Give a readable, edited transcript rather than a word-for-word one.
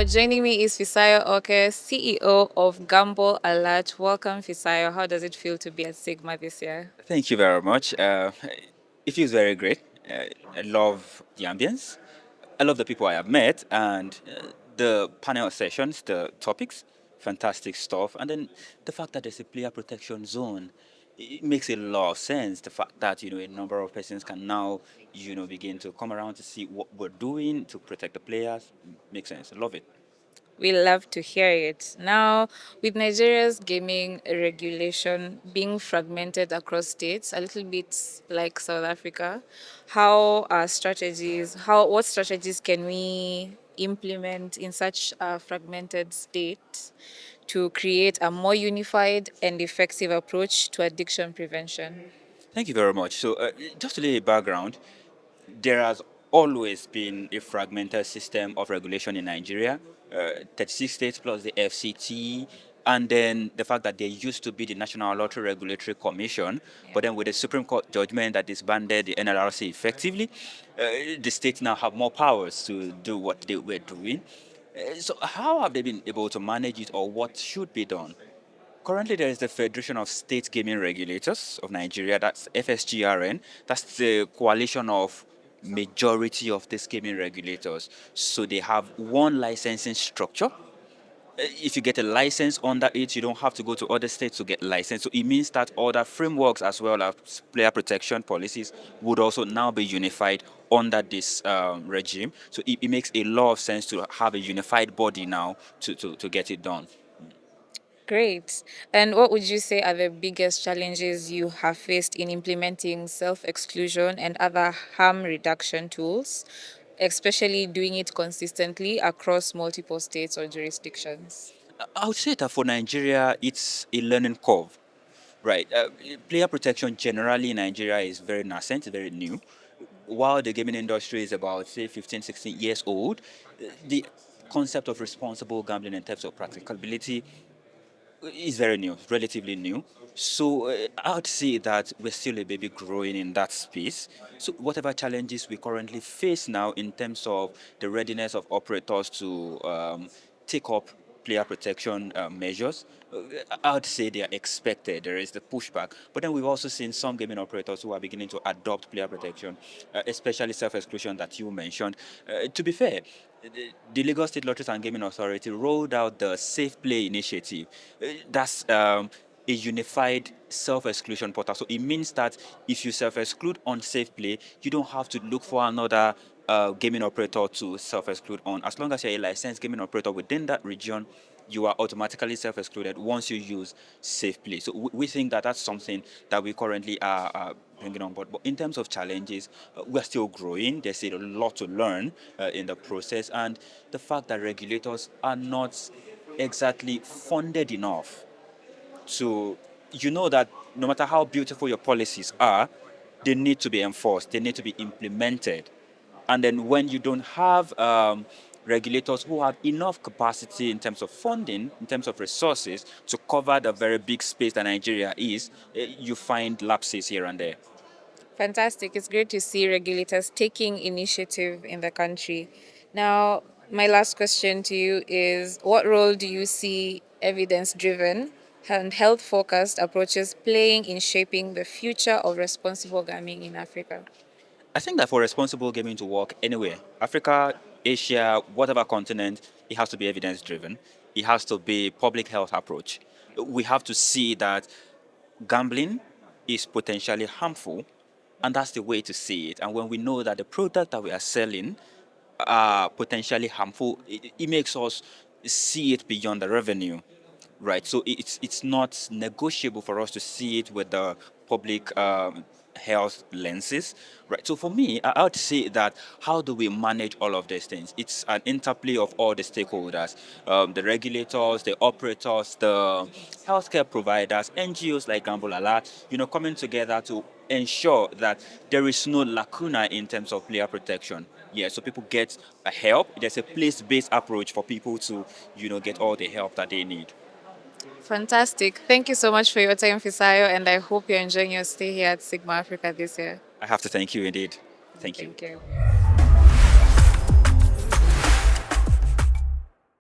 joining me is Fisayo Oke, CEO of Gamble Alert. Welcome, Fisayo. How does it feel to be at Sigma this year? Thank you very much. It feels very great. I love the ambience. I love the people I have met and the panel sessions, the topics, fantastic stuff. And then the fact that there's a player protection zone, it makes a lot of sense. The fact that a number of persons can now begin to come around to see what we're doing to protect the players makes sense. I love it. We love to hear it. Now, with Nigeria's gaming regulation being fragmented across states, a little bit like South Africa, what strategies can we implement in such a fragmented state to create a more unified and effective approach to addiction prevention? Thank you very much. So, just to lay a background, there has always been a fragmented system of regulation in Nigeria, 36 states plus the FCT, and then the fact that there used to be the National Lottery Regulatory Commission, but then with the Supreme Court judgment that disbanded the NLRC effectively, the states now have more powers to do what they were doing. So, how have they been able to manage it, or what should be done? Currently, there is the Federation of State Gaming Regulators of Nigeria, that's FSGRN. That's the coalition of majority of these gaming regulators. So they have one licensing structure. If you get a license under it, you don't have to go to other states to get licensed. So it means that other frameworks as well as player protection policies would also now be unified under this regime. So it makes a lot of sense to have a unified body now to get it done. Great. And what would you say are the biggest challenges you have faced in implementing self exclusion and other harm reduction tools, especially doing it consistently across multiple states or jurisdictions? I would say that for Nigeria, it's a learning curve, right? Player protection generally in Nigeria is very nascent, very new. While the gaming industry is about, say, 15, 16 years old, the concept of responsible gambling in terms of practicability is very new, relatively new. So I would say that we're still a baby growing in that space. So whatever challenges we currently face now in terms of the readiness of operators to take up player protection measures, I would say they are expected. There is the pushback. But then we've also seen some gaming operators who are beginning to adopt player protection, especially self-exclusion that you mentioned. To be fair, the Lagos State Lotteries and Gaming Authority rolled out the Safe Play initiative. That's a unified self-exclusion portal. So it means that if you self-exclude on Safe Play, you don't have to look for another gaming operator to self-exclude on. As long as you're a licensed gaming operator within that region, you are automatically self-excluded once you use Safe Play. So we think that that's something that we currently are bringing on board. But in terms of challenges, we're still growing. There's a lot to learn in the process, and the fact that regulators are not exactly funded enough to, that no matter how beautiful your policies are, they need to be enforced, they need to be implemented. And then when you don't have regulators who have enough capacity in terms of funding, in terms of resources to cover the very big space that Nigeria is, you find lapses here and there. Fantastic. It's great to see regulators taking initiative in the country. Now, my last question to you is what role do you see evidence driven and health focused approaches playing in shaping the future of responsible gaming in Africa? I think that for responsible gaming to work anywhere, Africa, Asia, whatever continent, it has to be evidence driven. It has to be public health approach. We have to see that gambling is potentially harmful, and that's the way to see it. And when we know that the product that we are selling are potentially harmful, it makes us see it beyond the revenue, right? So it's not negotiable for us to see it with the public health lenses, right? So for me, I would say that how do we manage all of these things? It's an interplay of all the stakeholders, the regulators, the operators, the healthcare providers, NGOs like Gamble Alert, coming together to ensure that there is no lacuna in terms of player protection. Yeah, so people get a help. There's a place-based approach for people to, get all the help that they need. Fantastic. Thank you so much for your time, Fisayo, and I hope you're enjoying your stay here at Sigma Africa this year. I have to thank you indeed. Thank you. Thank you.